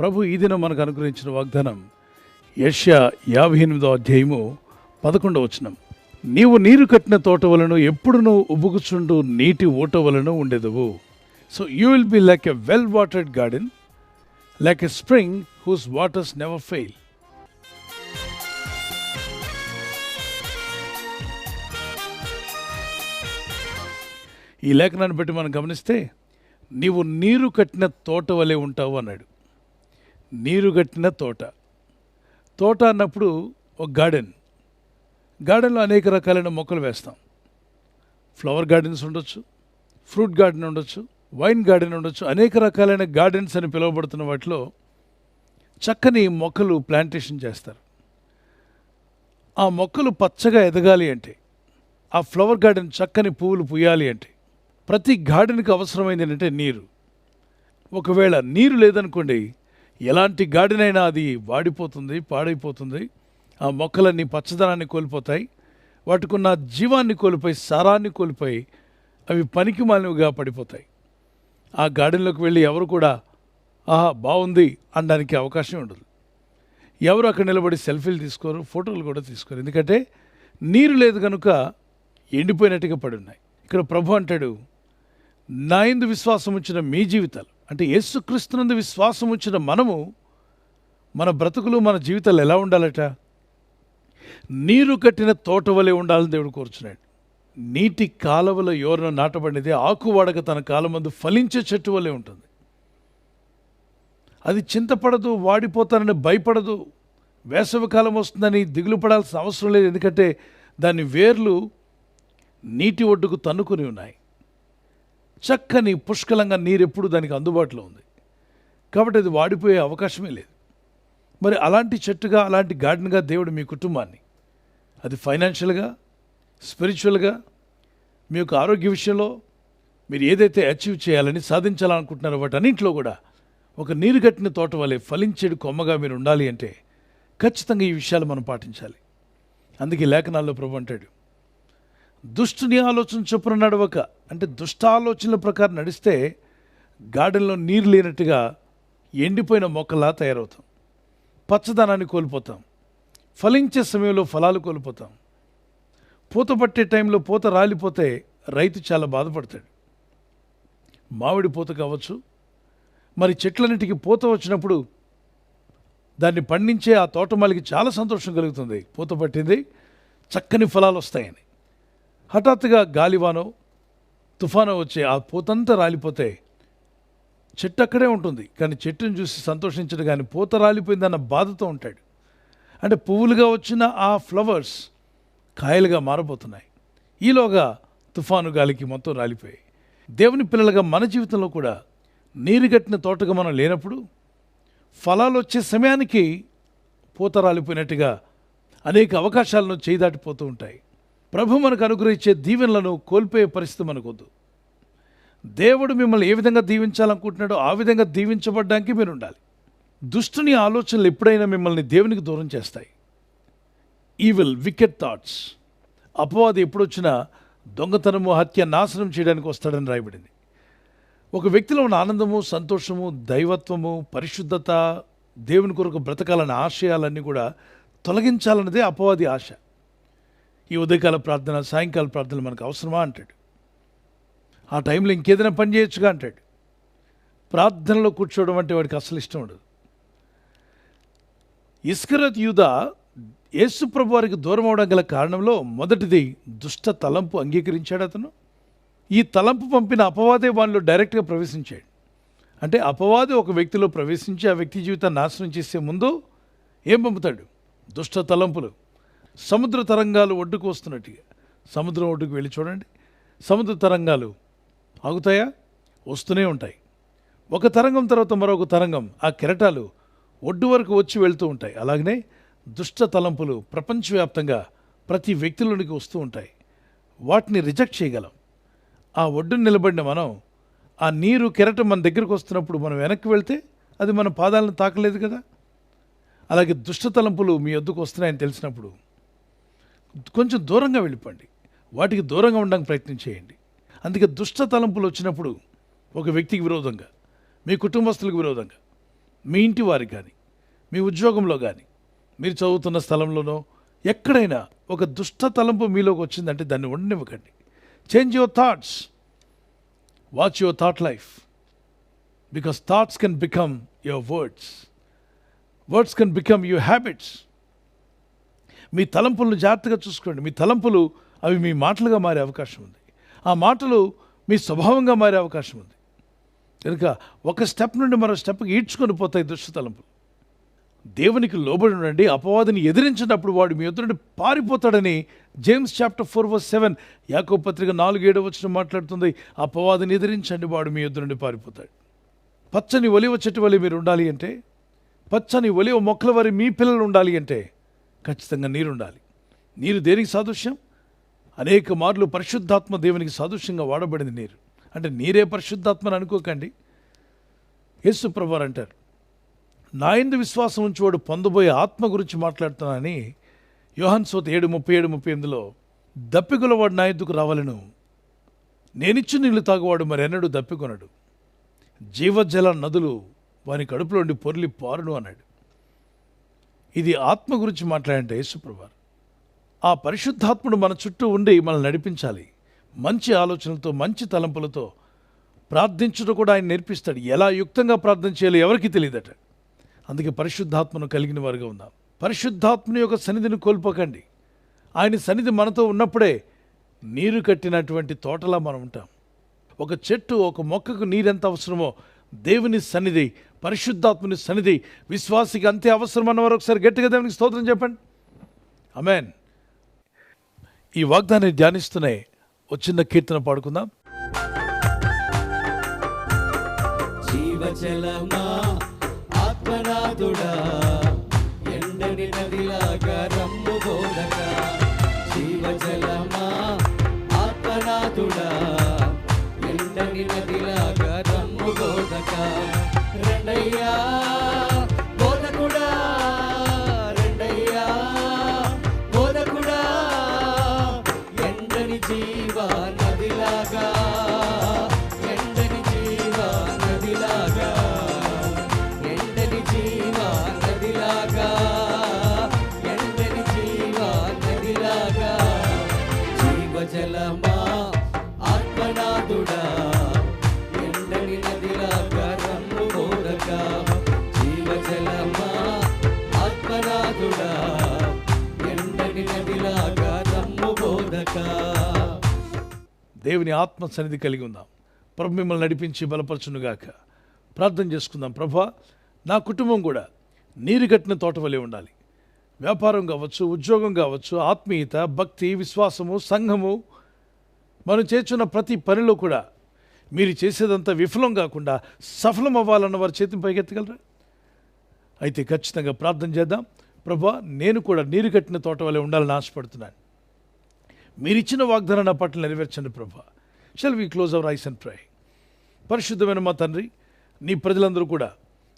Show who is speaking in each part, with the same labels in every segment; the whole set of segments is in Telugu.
Speaker 1: ప్రభు ఈ దినం మనకు అనుగ్రహించిన వాగ్దానం యెషయా 58వ అధ్యాయము 11వ వచనం. నీవు నీరు కట్టిన తోట వలన ఎప్పుడునూ ఉబుకుచుండు నీటి ఊట వలన ఉండెదవు. So you will be like a well watered garden, like a spring whose waters never fail. ఈ లేఖనాన్ని బట్టి మనం గమనిస్తే నీవు నీరు కట్టిన తోట వలె ఉంటావు అన్నాడు. నీరు కట్టిన తోట అన్నప్పుడు ఒక గార్డెన్లో అనేక రకాలైన మొక్కలు వేస్తాం. ఫ్లవర్ గార్డెన్స్ ఉండొచ్చు, ఫ్రూట్ గార్డెన్ ఉండొచ్చు, వైన్ గార్డెన్ ఉండొచ్చు. అనేక రకాలైన గార్డెన్స్ అని పిలువబడుతున్న వాటిలో చక్కని మొక్కలు ప్లాంటేషన్ చేస్తారు. ఆ మొక్కలు పచ్చగా ఎదగాలి అంటే, ఆ ఫ్లవర్ గార్డెన్ చక్కని పువ్వులు పూయాలి అంటే ప్రతి గార్డెన్కి అవసరమైంది ఏంటంటే నీరు. ఒకవేళ నీరు లేదనుకోండి, ఎలాంటి గార్డెన్ అయినా అది వాడిపోతుంది, పాడైపోతుంది. ఆ మొక్కలన్నీ పచ్చదనాన్ని కోల్పోతాయి, వాటికున్న జీవాన్ని కోల్పోయి, సారాన్ని కోల్పోయి అవి పనికి మాలినవిగా పడిపోతాయి. ఆ గార్డెన్లోకి వెళ్ళి ఎవరు కూడా ఆహా బాగుంది అనడానికి అవకాశం ఉండదు. ఎవరు అక్కడ నిలబడి సెల్ఫీలు తీసుకోరు, ఫోటోలు కూడా తీసుకోరు. ఎందుకంటే నీరు లేదు కనుక ఎండిపోయినట్టుగా పడి ఉన్నాయి. ఇక్కడ ప్రభు అంటాడు, నా యందు విశ్వాసం ఉంచిన మీ జీవితాలు, అంటే యేసుక్రీస్తునందు విశ్వాసం ఉంచిన మనము, మన బ్రతుకులు, మన జీవితాలు ఎలా ఉండాలట? నీరు కట్టిన తోట వలె ఉండాలని దేవుడు కోరుచున్నాడు. నీటి కాలువల యోరన నాటబడినది ఆకువాడక తన కాలమందు ఫలించే చెట్టు వలె ఉంటుంది. అది చింతపడదు, వాడిపోతానని భయపడదు, వేసవి కాలం వస్తుందని దిగులు పడాల్సిన అవసరం లేదు. ఎందుకంటే దాని వేర్లు నీటి ఒడ్డుకు తన్నుకుని ఉన్నాయి. చక్కని పుష్కలంగా నీరు ఎప్పుడు దానికి అందుబాటులో ఉంది కాబట్టి అది వాడిపోయే అవకాశమే లేదు. మరి అలాంటి చెట్టుగా, అలాంటి గార్డెన్గా దేవుడు మీ కుటుంబాన్ని, అది ఫైనాన్షియల్గా, స్పిరిచువల్గా, మీ యొక్క ఆరోగ్య విషయంలో మీరు ఏదైతే అచీవ్ చేయాలని, సాధించాలనుకుంటున్నారో వాటన్నింటిలో కూడా ఒక నీరు కట్టిన తోట వలె ఫలించేడు కొమ్మగా మీరు ఉండాలి అంటే ఖచ్చితంగా ఈ విషయాలు మనం పాటించాలి. అందుకే లేఖనాల్లో ప్రభు అంటాడు, దుష్టుని ఆలోచన చొప్పున నడవక, అంటే దుష్ట ఆలోచనల ప్రకారం నడిస్తే గార్డెన్లో నీరు లేనట్టుగా ఎండిపోయిన మొక్కలా తయారవుతాం, పచ్చదనాన్ని కోల్పోతాం, ఫలించే సమయంలో ఫలాలు కోల్పోతాం. పూత పట్టే టైంలో పూత రాలిపోతే రైతు చాలా బాధపడతాడు. మామిడి పూత కావచ్చు, మరి చెట్లన్నిటికీ పూత వచ్చినప్పుడు దాన్ని పండించే ఆ తోటమాలికి చాలా సంతోషం కలుగుతుంది. పూత పట్టింది, చక్కని ఫలాలు వస్తాయని. హఠాత్తుగా గాలివానో తుఫానో వచ్చే ఆ పూతంతా రాలిపోతే చెట్టు అక్కడే ఉంటుంది, కానీ చెట్టును చూసి సంతోషించడు, కానీ పూత రాలిపోయిందన్న బాధతో ఉంటాడు. అంటే పువ్వులుగా వచ్చిన ఆ ఫ్లవర్స్ కాయలుగా మారబోతున్నాయి. ఈలోగా తుఫాను గాలికి మొత్తం రాలిపోయాయి. దేవుని పిల్లలుగా మన జీవితంలో కూడా నీరు కట్టిన తోటగా మనం లేనప్పుడు ఫలాలు వచ్చే సమయానికి పూత రాలిపోయినట్టుగా అనేక అవకాశాలను చేదాటిపోతూ ఉంటాయి. ప్రభు మనకు అనుగ్రహించే దీవెనలను కోల్పోయే పరిస్థితి మనకొద్దు. దేవుడు మిమ్మల్ని ఏ విధంగా దీవించాలనుకుంటున్నాడో ఆ విధంగా దీవించబడ్డానికి మీరు ఉండాలి. దుష్టుని ఆలోచనలు ఎప్పుడైనా మిమ్మల్ని దేవునికి దూరం చేస్తాయి. Evil, wicket thoughts. అపవాది ఎప్పుడొచ్చినా దొంగతనము, హత్య, నాశనం చేయడానికి వస్తాడని రాయబడింది. ఒక వ్యక్తిలో ఉన్న ఆనందము, సంతోషము, దైవత్వము, పరిశుద్ధత, దేవుని కొరకు బ్రతకాలన్న ఆశయాలన్నీ కూడా తొలగించాలన్నదే అపవాది ఆశ. ఈ ఉదయకాల ప్రార్థన, సాయంకాల ప్రార్థనలు మనకు అవసరమా అంటాడు. ఆ టైంలో ఇంకేదైనా పని చేయొచ్చుగా అంటాడు. ప్రార్థనలో కూర్చోవడం అంటే వాడికి అసలు ఇష్టం ఉండదు. ఇస్కరియోతు యూదా యేసు ప్రభు వారికి దూరం అవడం గల కారణంలో మొదటిది దుష్ట తలంపు అంగీకరించాడు అతను. ఈ తలంపు పంపిన అపవాదే వానిలో డైరెక్ట్గా ప్రవేశించాడు. అంటే అపవాది ఒక వ్యక్తిలో ప్రవేశించి ఆ వ్యక్తి జీవితాన్ని నాశనం చేసే ముందు ఏం పంపుతాడు? దుష్ట తలంపులు. సముద్ర తరంగాలు ఒడ్డుకు వస్తున్నట్టుగా, సముద్రం ఒడ్డుకు వెళ్ళి చూడండి, సముద్ర తరంగాలు ఆగుతాయా? వస్తూనే ఉంటాయి. ఒక తరంగం తర్వాత మరొక తరంగం, ఆ కెరటాలు ఒడ్డు వరకు వచ్చి వెళ్తూ ఉంటాయి. అలాగనే దుష్ట తలంపులు ప్రపంచవ్యాప్తంగా ప్రతి వ్యక్తిలోనికి వస్తూ ఉంటాయి. వాటిని రిజెక్ట్ చేయగలం. ఆ ఒడ్డును నిలబడిన మనం, ఆ నీరు కెరటం మన దగ్గరకు వస్తున్నప్పుడు మనం వెనక్కి వెళ్తే అది మన పాదాలను తాకలేదు కదా. అలాగే దుష్ట తలంపులు మీ వద్దకు వస్తున్నాయని తెలిసినప్పుడు కొంచెం దూరంగా వెళ్ళిపోండి, వాటికి దూరంగా ఉండడానికి ప్రయత్నం చేయండి. అందుకే దుష్ట తలంపులు వచ్చినప్పుడు ఒక వ్యక్తికి విరోధంగా, మీ కుటుంబస్తులకు విరోధంగా, మీ ఇంటి వారికి కానీ, మీ ఉద్యోగంలో కానీ, మీరు చదువుతున్న స్థలంలోనో ఎక్కడైనా ఒక దుష్ట తలంపు మీలోకి వచ్చిందంటే దాన్ని ఉండనివ్వకండి. Change your thoughts, watch your thought life, because thoughts can become your words, words can become your habits. మీ తలంపులను జాగ్రత్తగా చూసుకోండి. మీ తలంపులు అవి మీ మాటలుగా మారే అవకాశం ఉంది. ఆ మాటలు మీ స్వభావంగా మారే అవకాశం ఉంది. కనుక ఒక స్టెప్ నుండి మరో స్టెప్కి ఈడ్చుకొని పోతాయి దుష్ట తలంపులు. దేవునికి లోబడి ఉండండి. అపవాదిని ఎదిరించినప్పుడు వాడు మీ ఎదురుండి పారిపోతాడని జేమ్స్ చాప్టర్ 4:7 యాకోబు పత్రిక 4:7 మాట్లాడుతుంది. అపవాదిని ఎదిరించండి, వాడు మీ ఎదురుండి పారిపోతాడు. పచ్చని ఒలివ చెట్టు వలె మీరు ఉండాలి అంటే, పచ్చని ఒలివ మొక్కల వరి మీ పిల్లలు ఉండాలి అంటే ఖచ్చితంగా నీరు ఉండాలి. నీరు దేనికి సాదృశ్యం? అనేక మార్లు పరిశుద్ధాత్మ దేవునికి సాదృశ్యంగా వాడబడింది నీరు. అంటే నీరే పరిశుద్ధాత్మని అనుకోకండి. యేసు ప్రభువారు అంటారు, నా యందు విశ్వాసం ఉంచువాడు పొందబోయే ఆత్మ గురించి మాట్లాడుతున్నానని యోహాను సువార్త 7:37-38 దప్పికొలవాడు నా యొద్దకు రావాలను, నేనిచ్చు నీళ్లు తాగువాడు మరెన్నడూ దప్పికొనడు, జీవజల నదులు వాని కడుపులోండి పొర్లి పారును అన్నాడు. ఇది ఆత్మ గురించి మాట్లాడంటే యేసు ప్రభువారు. ఆ పరిశుద్ధాత్ముడు మన చుట్టూ ఉండి మనల్ని నడిపించాలి. మంచి ఆలోచనలతో, మంచి తలంపులతో ప్రార్థించడం కూడా ఆయన నేర్పిస్తాడు. ఎలా యుక్తంగా ప్రార్థన చేయాలో ఎవరికి తెలియదట. అందుకే పరిశుద్ధాత్మను కలిగిన వారుగా ఉందాం. పరిశుద్ధాత్మని యొక్క సన్నిధిని కోల్పోకండి. ఆయన సన్నిధి మనతో ఉన్నప్పుడే నీరు కట్టినటువంటి తోటలా మనం ఉంటాం. ఒక చెట్టు, ఒక మొక్కకు నీరెంత అవసరమో దేవుని సన్నిధి, పరిశుద్ధాత్మని సన్నిధి విశ్వాసికి అంతే అవసరం అన్నవారు ఒకసారి గట్టిగా దేవునికి స్తోత్రం చెప్పండి. ఆమేన్. ఈ వాగ్దానాన్ని ధ్యానిస్తూనే ఒక చిన్న కీర్తన పాడుకుందాం.
Speaker 2: జీవజలమా ఆత్మనాథుడా, ఎండని నదిలాగా రమ్ము బోధక. జీవజలమా ఆత్మనాథుడా, ఎండని నదిలాగా రమ్ము బోధక. రెండయ్యా బోధకుడా, రెండయ్యా బోధకుడా, ఎండని జీవ నదిలాగా, ఎండని జీవ నదిలాగా, ఎండని జీవ నదిలాగా, ఎండని జీవ నదిలాగా. జీవజలమా ఆత్మనాథుడా, ఎండని నదిలాగా రమ్ము బోధక. జీవజలమా ఆత్మనాథుడా, ఎండని నదిలాగా రమ్ము బోధక.
Speaker 1: దేవుని ఆత్మ సన్నిధి కలిగి ఉందాం. ప్రభు మిమ్మల్ని నడిపించి బలపరచునుగాక. ప్రార్థన చేసుకుందాం. ప్రభా, నా కుటుంబం కూడా నీరు కట్టిన తోట వలె ఉండాలి. వ్యాపారం కావచ్చు, ఉద్యోగం కావచ్చు, ఆత్మీయత, భక్తి, విశ్వాసము, సంఘము, మనం చేస్తున్న ప్రతి పనిలో కూడా మీరు చేసేదంతా విఫలం కాకుండా సఫలం అవ్వాలన్న వారి చేతిని పైకెత్తగలరా? అయితే ఖచ్చితంగా ప్రార్థన చేద్దాం. ప్రభా, నేను కూడా నీరు కట్టిన తోట వలె ఉండాలని ఆశపడుతున్నాను. మీరిచ్చిన వాగ్దానం నా పట్ల నెరవేర్చండి ప్రభా. Shall we close our eyes and pray. పరిశుద్ధమైన మా తండ్రి, నీ ప్రజలందరూ కూడా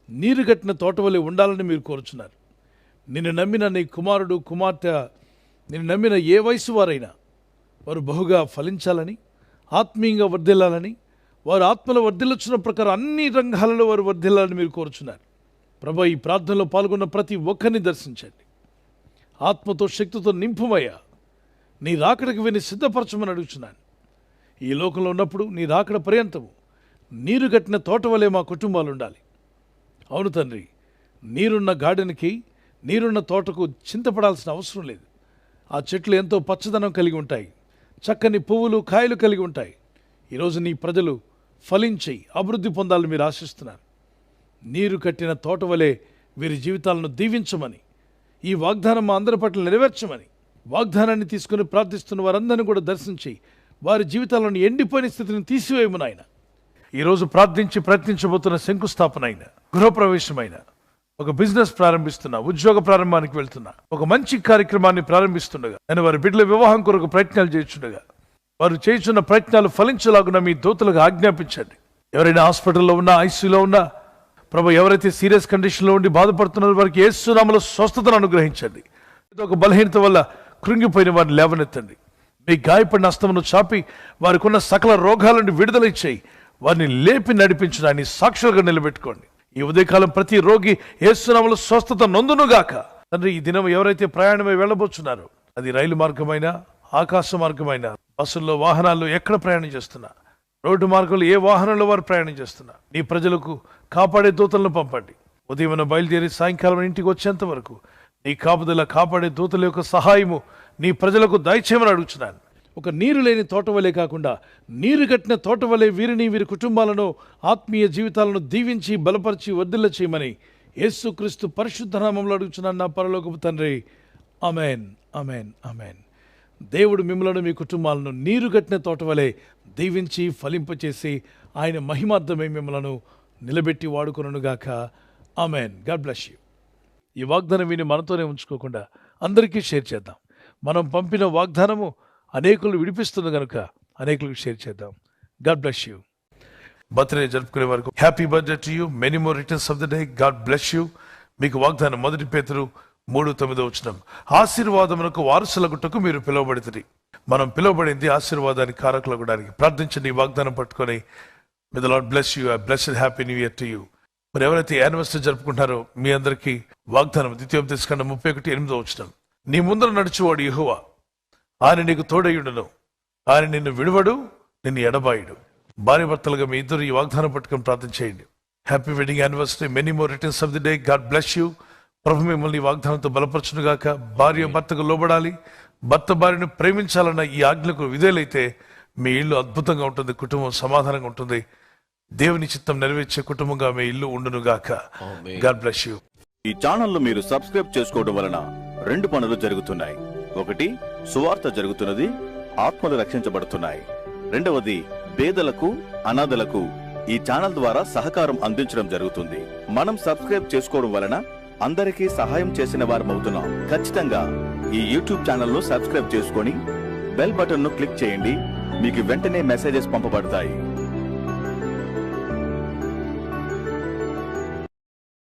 Speaker 1: నీరు కట్టిన తోట వలె ఉండాలని మీరు కోరుచున్నారు. నిన్ను నమ్మిన నీ కుమారుడు, కుమార్తె, నిన్ను నమ్మిన ఏ వయసు వారైనా వారు బహుగా ఫలించాలని, ఆత్మీయంగా వర్ధిల్లాలని, వారు ఆత్మలో వర్ధిల్లుచున్న ప్రకారం అన్ని రంగాలలో వారు వర్ధిల్లాలని మీరు కోరుచున్నారు. ప్రభా, ఈ ప్రార్థనలో పాల్గొన్న ప్రతి ఒక్కరిని దర్శించండి. ఆత్మతో, శక్తితో నింపుమయ్యా. నీ రాకడకు విని సిద్ధపరచమని అడుగుచున్నాను. ఈ లోకంలో ఉన్నప్పుడు నీ రాకడ పర్యంతము నీరు కట్టిన తోట వలె మా కుటుంబాలు ఉండాలి. అవును తండ్రి, నీరున్న గార్డెన్కి, నీరున్న తోటకు చింతపడాల్సిన అవసరం లేదు. ఆ చెట్లు ఎంతో పచ్చదనం కలిగి ఉంటాయి, చక్కని పువ్వులు, కాయలు కలిగి ఉంటాయి. ఈరోజు నీ ప్రజలు ఫలించి అభివృద్ధి పొందాలని మీరు ఆశిస్తున్నారు. నీరు కట్టిన తోట వలె వీరి జీవితాలను దీవించమని, ఈ వాగ్దానం మా అందరి పట్ల నెరవేర్చమని, వాగ్దానాన్ని తీసుకుని ప్రార్థిస్తున్న వారందరినీ కూడా దర్శించి వారి జీవితాలను ఎండిపోయిన స్థితిని తీసివేయమని ఆయన ఈరోజు ప్రార్థించి ప్రయత్నించబోతున్న శంకుస్థాపన అయిన, గృహప్రవేశమైన, ఒక బిజినెస్ ప్రారంభిస్తున్నా, ఉద్యోగ ప్రారంభానికి వెళ్తున్నా, ఒక మంచి కార్యక్రమాన్ని ప్రారంభిస్తుండగా, నేను వారి బిడ్డల వివాహం కొరకు ప్రయత్నాలు చేస్తుండగా వారు చేస్తున్న ప్రయత్నాలు ఫలించలాగున మీ దూతలకు ఆజ్ఞాపించండి. ఎవరైనా హాస్పిటల్లో ఉన్నా, ఐసీయూలో ఉన్నా, ప్రభు, ఎవరైతే సీరియస్ కండిషన్లో ఉండి బాధపడుతున్నారో వారికి యేసు నామములో స్వస్థతను అనుగ్రహించండి. ఒక బలహీనత వల్ల కృంగిపోయిన వారిని లేవనెత్తండి. మీ గాయపడిన హస్తమును చాపి వారికి ఉన్న సకల రోగాల నుండి విడుదల ఇచ్చేయి. వారిని లేపి నడిపించడాన్ని సాక్షులుగా నిలబెట్టుకోండి. ఈ ఉదయకాలం ప్రతి రోగి యేసు నామములో స్వస్థత నొందునుగాక. తండ్రి, ఈ దినం ఎవరైతే ప్రయాణమై వెళ్ళబోతున్నారో, అది రైలు మార్గమైనా, ఆకాశ మార్గమైనా, బస్సుల్లో, వాహనాల్లో ఎక్కడ ప్రయాణం చేస్తున్నా, రోడ్డు మార్గంలో ఏ వాహనంలో వారు ప్రయాణం చేస్తున్నా, నీ ప్రజలకు కాపాడే దూతలను పంపండి. ఉదయం బయలుదేరి సాయంకాలం ఇంటికి వచ్చేంత వరకు నీ కాపుదల, కాపాడే దూతల యొక్క సహాయము నీ ప్రజలకు దయచేయమని అడుగుతున్నాను. ఒక నీరు లేని తోట వలె కాకుండా నీరు కట్టిన తోట వలె వీరిని, వీరి కుటుంబాలను, ఆత్మీయ జీవితాలను దీవించి బలపరిచి వర్ధిల్ల చేయమని యేసుక్రీస్తు పరిశుద్ధ నామములో అడుగుతున్నాను నా పరలోకపు తండ్రి. ఆమేన్, ఆమేన్, ఆమేన్. దేవుడు మిమ్మలను, మీ కుటుంబాలను నీరు కట్టిన తోట వలె దీవించి ఫలింపచేసి ఆయన మహిమార్థమై మిమ్మలను నిలబెట్టి వాడుకొనుగాక. ఆమేన్. God bless you. ఈ వాగ్దానం విని మనతోనే ఉంచుకోకుండా అందరికీ షేర్ చేద్దాం. మనం పంపిన వాగ్దానము అనేకులు విడిపిస్తుంది కనుక అనేకులకు షేర్ చేద్దాం. God bless you. బర్త్డే జరుపుకునే వరకు happy birthday to you, many more returns of the day. God bless you. మీకు వాగ్దానం 1 పేతురు 3:9 ఆశీర్వాదమునకు వారసులగుటకు మీరు పిలువబడితిరి. మనం పిలువబడింది ఆశీర్వాదానికి కారకులగడానికి. ప్రార్థించండి ఈ వాగ్దానం పట్టుకొని. May the lord bless you. Blessed happy new year to you. మరి ఎవరైతే యానివర్సరీ జరుపుకుంటారో మీ అందరికీ వాగ్దానం ద్వితీయోపదేశకాండం 31:8 నీ ముందర నడుచువాడు యెహోవా, ఆయన నీకు తోడయుడును, ఆయన నిన్ను విడువడు, నిన్ను ఎడబాయుడు. భార్య భర్తలుగా మీ ఇద్దరు ఈ వాగ్దానం పట్టుకొని ప్రార్థన చేయండి. Happy wedding anniversary, many more returns of the day. God bless you. ప్రభు మిమ్మల్ని ఈ వాగ్దానంతో బలపరచునుగాక. భార్య భర్తకు లోబడాలి, భర్త భార్యను ప్రేమించాలన్న ఈ ఆజ్ఞలకు విధేయులైతే మీ ఇల్లు అద్భుతంగా ఉంటుంది, కుటుంబం సమాధానంగా ఉంటుంది, దేవుని చిత్తం నెరవేర్చే కుటుంబంగా మీ ఇల్లు ఉండునుగాక. God bless you.
Speaker 3: ఈ ఛానల్ ను మీరు సబ్స్క్రైబ్ చేసుకోవడం వలన 2 పనులు జరుగుతున్నాయి. ఒకటి, సువార్త జరుగుతున్నది, ఆత్మలు రక్షించబడుతున్నాయి. రెండవది, పేదలకు, అనాథలకు ఈ ఛానల్ ద్వారా సహకారం అందించడం జరుగుతుంది. మనం సబ్స్క్రైబ్ చేసుకోవడం వలన అందరికీ సహాయం చేసిన వారమవుతున్నాం. ఖచ్చితంగా ఈ యూట్యూబ్ ఛానల్ ను సబ్స్క్రైబ్ చేసుకొని బెల్ బటన్ ను క్లిక్ చేయండి. మీకు వెంటనే మెసేజెస్ పంపబడతాయి.